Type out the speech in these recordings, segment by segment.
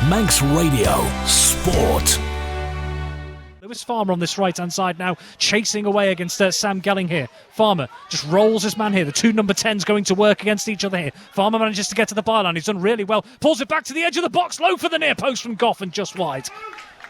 Manx Radio Sport. Lewis Farmer on this right-hand side now, chasing away against Sam Gelling here. Farmer just rolls his man here. The two number 10s going to work against each other here. Farmer manages to get to the byline. He's done really well. Pulls it back to the edge of the box. Low for the near post from Goff and just wide.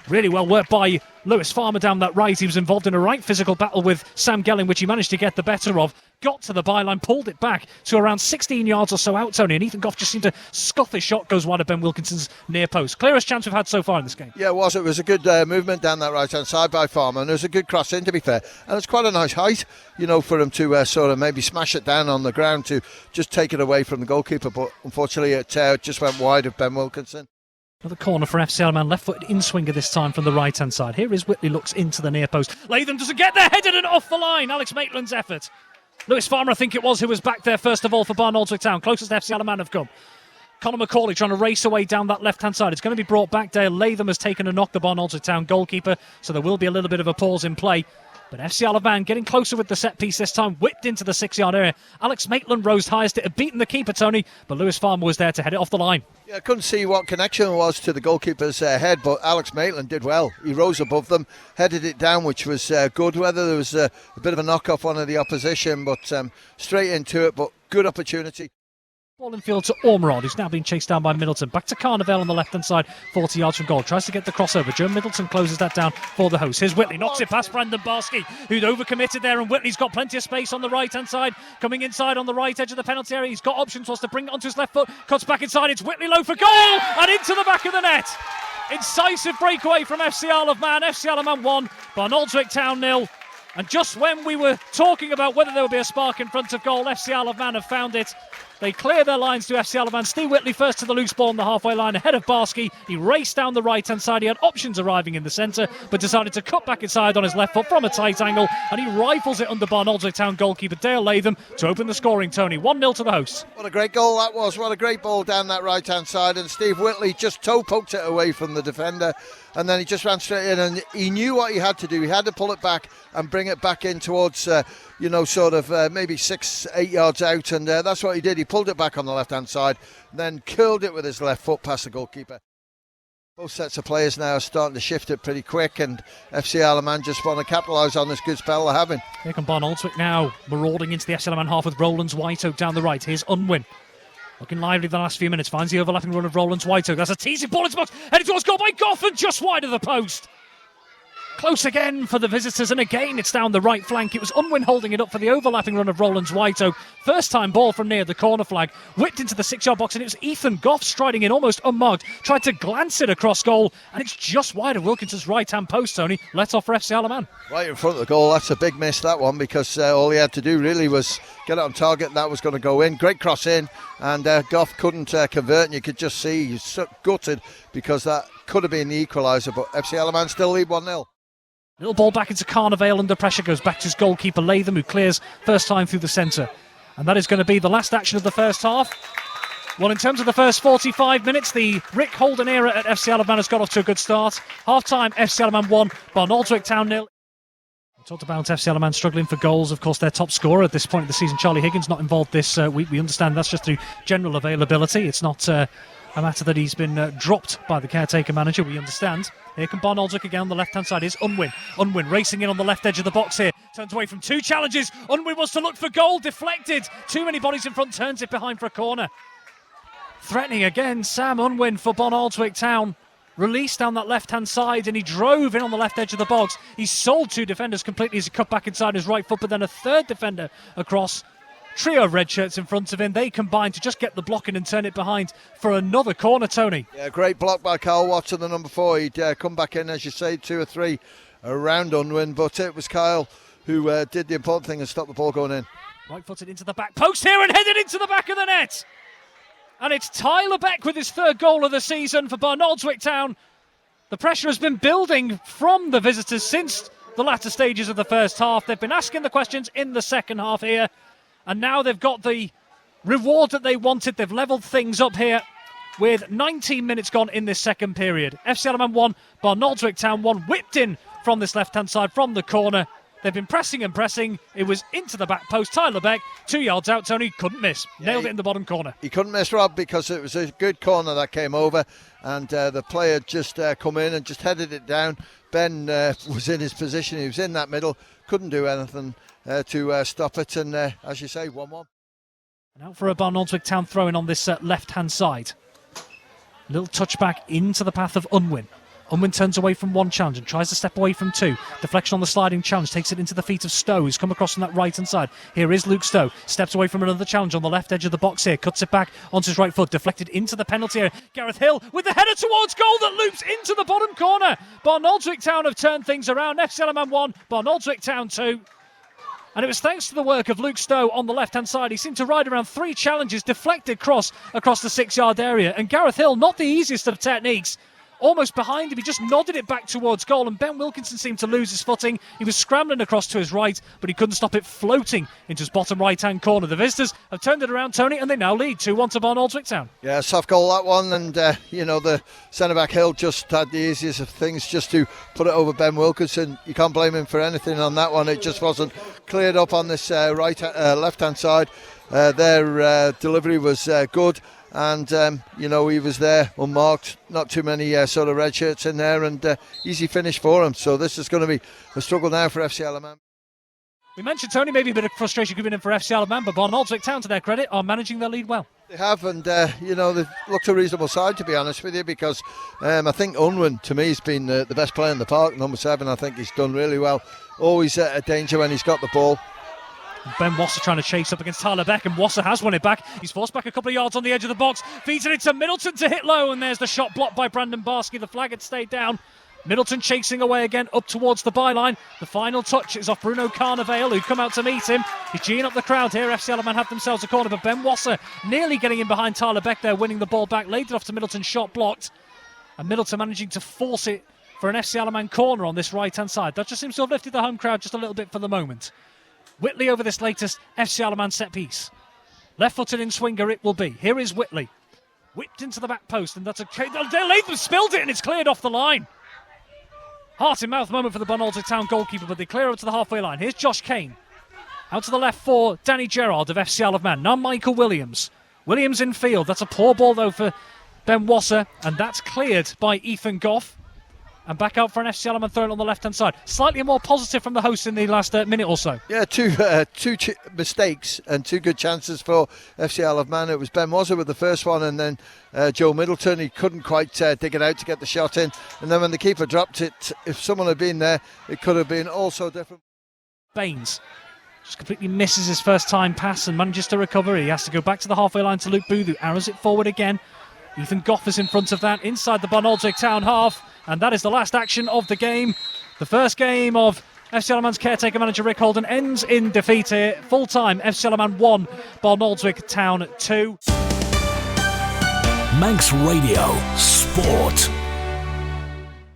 Really well worked by Lewis Farmer down that right. He was involved in a right physical battle with Sam Gelling, which he managed to get the better of. Got to the byline, pulled it back to around 16 yards or so out, Tony. And Ethan Goff just seemed to scuff his shot, goes wide of Ben Wilkinson's near post. Clearest chance we've had so far in this game. Yeah, it was. It was a good movement down that right-hand side by Farmer, and it was a good cross in, to be fair. And it's quite a nice height, for him to sort of maybe smash it down on the ground to just take it away from the goalkeeper. But unfortunately, it just went wide of Ben Wilkinson. Another corner for FC Alaman, left-footed in-swinger this time from the right-hand side. Here is Whitley, looks into the near post. Latham doesn't get there, headed and off the line. Alex Maitland's effort. Lewis Farmer, I think it was, who was back there first of all for Barnoldswick Town. Closest FC Alaman have come. Conor McCauley trying to race away down that left-hand side. It's going to be brought back. Dale Latham has taken a knock, the Barnoldswick Town goalkeeper, so there will be a little bit of a pause in play. But FC Alaman getting closer with the set piece this time, whipped into the 6-yard area. Alex Maitland rose highest. It had beaten the keeper, Tony, but Lewis Farmer was there to head it off the line. Yeah, I couldn't see what connection was to the goalkeeper's head, but Alex Maitland did well. He rose above them, headed it down, which was good. Whether there was a bit of a knock off one of the opposition, but straight into it, but good opportunity. Ball in field to Ormerod, who's now being chased down by Middleton. Back to Carnival on the left-hand side, 40 yards from goal. Tries to get the crossover. Joe Middleton closes that down for the host. Here's Whitley, knocks it past Brandon Barsky, who'd overcommitted there, and Whitley's got plenty of space on the right-hand side. Coming inside on the right edge of the penalty area. He's got options, wants to bring it onto his left foot. Cuts back inside, it's Whitley low for goal, and into the back of the net. Incisive breakaway from FC Isle of Man. FC Isle of Man 1, Barnoldswick Town 0. And just when we were talking about whether there would be a spark in front of goal, FC Isle of Man have found it. They clear their lines to FC Isle of Man. Steve Whitley first to the loose ball on the halfway line ahead of Barsky. He raced down the right-hand side. He had options arriving in the centre, but decided to cut back inside on his left foot from a tight angle, and he rifles it under Barnoldswick Town goalkeeper Dale Latham to open the scoring, Tony. 1-0 to the hosts. What a great goal that was. What a great ball down that right-hand side, and Steve Whitley just toe-poked it away from the defender, and then he just ran straight in, and he knew what he had to do. He had to pull it back and bring it back in towards, maybe 6-8 yards out, and that's what he did. He pulled it back on the left-hand side, then curled it with his left foot past the goalkeeper. Both sets of players now are starting to shift it pretty quick, and FC Isle of Man just want to capitalise on this good spell they're having. Here come Barnoldswick now, marauding into the FC Isle of Man half with Roland's Whiteoak down the right. Here's Unwin. Looking lively the last few minutes, finds the overlapping run of Roland's Whiteoak. That's a teasing ball into the box, headed towards goal by Goff, and just wide of the post. Close again for the visitors, and again it's down the right flank. It was Unwin holding it up for the overlapping run of Roland's Whiteoak. First time ball from near the corner flag, whipped into the 6-yard box, and it was Ethan Goff striding in almost unmarked, tried to glance it across goal, and it's just wide of Wilkinson's right-hand post, Tony. Let off for FC Isle of Man. Right in front of the goal. That's a big miss, that one, because all he had to do really was get it on target, and that was going to go in. Great cross in, and Goff couldn't convert, and you could just see he's so gutted because that could have been the equaliser, but FC Isle of Man still lead 1-0. Little ball back into Carnival under pressure, goes back to his goalkeeper Latham, who clears first time through the centre. And that is going to be the last action of the first half. Well, in terms of the first 45 minutes, the Rick Holden era at FC Isle of Man has got off to a good start. Half-time, FC Isle of Man 1, Barnoldswick Town 0. We talked about FC Isle of Man struggling for goals. Of course, their top scorer at this point of the season, Charlie Higgins, not involved this week. We understand that's just through general availability. It's not a matter that he's been dropped by the caretaker manager, we understand. Here come Barnoldswick again on the left-hand side. Is Unwin. Unwin racing in on the left edge of the box here. Turns away from two challenges. Unwin wants to look for goal. Deflected. Too many bodies in front. Turns it behind for a corner. Threatening again, Sam Unwin for Barnoldswick Town. Released down that left-hand side, and he drove in on the left edge of the box. He sold two defenders completely as he cut back inside his right foot, but then a third defender across. Trio of red shirts in front of him. They combine to just get the block in and turn it behind for another corner, Tony. Yeah, great block by Kyle Watson, the number 4. He'd come back in, as you say, 2 or 3 around Unwin, but it was Kyle who did the important thing and stopped the ball going in. Right-footed into the back post here and headed into the back of the net. And it's Tyler Beck with his third goal of the season for Barnoldswick Town. The pressure has been building from the visitors since the latter stages of the first half. They've been asking the questions in the second half here. And now they've got the reward that they wanted. They've levelled things up here with 19 minutes gone in this second period. FC Isle of Man 1, Barnoldswick Town 1, whipped in from this left-hand side from the corner. They've been pressing and pressing. It was into the back post. Tyler Beck, 2 yards out. Tony couldn't miss. Nailed it in the bottom corner. He couldn't miss, Rob, because it was a good corner that came over, and the player just come in and just headed it down. Ben was in his position. He was in that middle. Couldn't do anything to stop it. And as you say, 1-1. And out for a Barnoldswick Town throw-in on this left-hand side. Little touchback into the path of Unwin. Unwin turns away from one challenge and tries to step away from two. Deflection on the sliding challenge takes it into the feet of Stowe, who's come across on that right-hand side. Here is Luke Stowe. Steps away from another challenge on the left edge of the box here. Cuts it back onto his right foot. Deflected into the penalty area. Gareth Hill with the header towards goal that loops into the bottom corner. Barnoldswick Town have turned things around. FC Alaman 1, Barnoldswick Town 2. And it was thanks to the work of Luke Stowe on the left-hand side. He seemed to ride around 3 challenges, deflected across the 6-yard area. And Gareth Hill, not the easiest of techniques, almost behind him, he just nodded it back towards goal, and Ben Wilkinson seemed to lose his footing. He was scrambling across to his right, but he couldn't stop it floating into his bottom right-hand corner. The visitors have turned it around, Tony, and they now lead 2-1 to Barnoldswick Town. Yeah, soft goal that one, and the centre-back Hill just had the easiest of things just to put it over Ben Wilkinson. You can't blame him for anything on that one. It just wasn't cleared up on this left-hand side. Their delivery was good. And, he was there unmarked, not too many sort of red shirts in there, and easy finish for him. So this is going to be a struggle now for FC Alaman. We mentioned, Tony, maybe a bit of frustration coming in for FC Alaman, but Barnoldswick Town, to their credit, are managing their lead well. They have, and, they've looked a reasonable side, to be honest with you, because I think Unwin, to me, has been the best player in the park. Number 7, I think he's done really well. Always a danger when he's got the ball. Ben Wasser trying to chase up against Tyler Beck, and Wasser has won it back. He's forced back a couple of yards on the edge of the box, feeds it into Middleton to hit low, and there's the shot blocked by Brandon Barsky. The flag had stayed down. Middleton chasing away again up towards the byline. The final touch is off Bruno Carnevale, who'd come out to meet him. He's geeing up the crowd here. FC Alaman have themselves a corner, but Ben Wasser nearly getting in behind Tyler Beck there, winning the ball back, laid it off to Middleton, shot blocked, and Middleton managing to force it for an FC Alaman corner on this right-hand side. That just seems to have lifted the home crowd just a little bit for the moment. Whitley over this latest FC Alaman set piece. Left-footed in swinger it will be. Here is Whitley. Whipped into the back post, and that's a... Latham spilled it, and it's cleared off the line. Heart-in-mouth moment for the Barnoldswick Town goalkeeper, but they clear over to the halfway line. Here's Josh Kane. Out to the left for Danny Gerrard of FC Alaman. Now Michael Williams. Williams in field. That's a poor ball, though, for Ben Wasser, and that's cleared by Ethan Goff. And back out for an FC Alaman throw on the left-hand side. Slightly more positive from the hosts in the last minute or so. Yeah, two mistakes and 2 good chances for FC Alaman. It was Ben Wasser with the first one, and then Joe Middleton. He couldn't quite dig it out to get the shot in. And then when the keeper dropped it, if someone had been there, it could have been also different. Baines just completely misses his first-time pass and manages to recover. He has to go back to the halfway line to Luke Booth, who arrows it forward again. Ethan Goff is in front of that, inside the Barnoldswick Town half, and that is the last action of the game. The first game of FC Alaman's caretaker manager Rick Holden ends in defeat here. Full-time, FC Alaman 1, Barnoldswick Town 2. Manx Radio Sport.